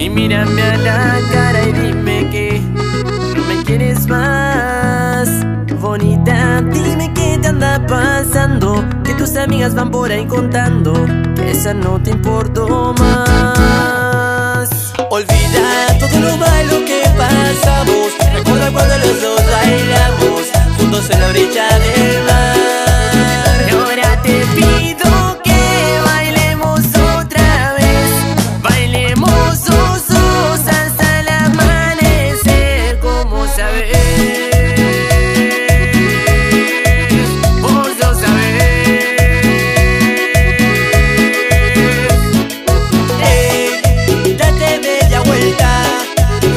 Y mírame a la cara y dime que no me quieres más. Bonita, dime qué te anda pasando, que tus amigas van por ahí contando que esa no te importó más. Olvida todo lo malo que pasamos, recuerda cuando los dos bailamos juntos en la orilla del mar. Y ahora te pido que bailemos otra vez, bailemos dos hasta el amanecer, como sabes.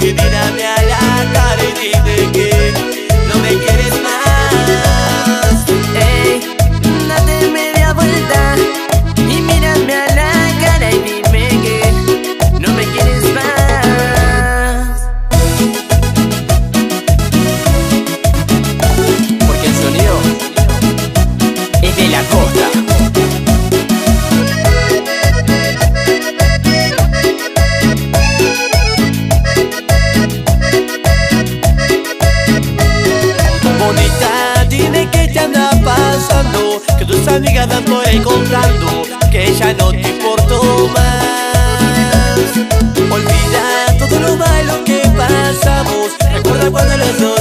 Y mírame a la cara y dime que no me quieres más. Ey, date media vuelta y mírame a la cara y dime que no me quieres más. Porque el sonido es de la costa. Bonita, dime qué te anda pasando, que tus amigas andan por ahí contando que ya no te importó más. Olvida todo lo malo que pasamos, recuerda cuando los dos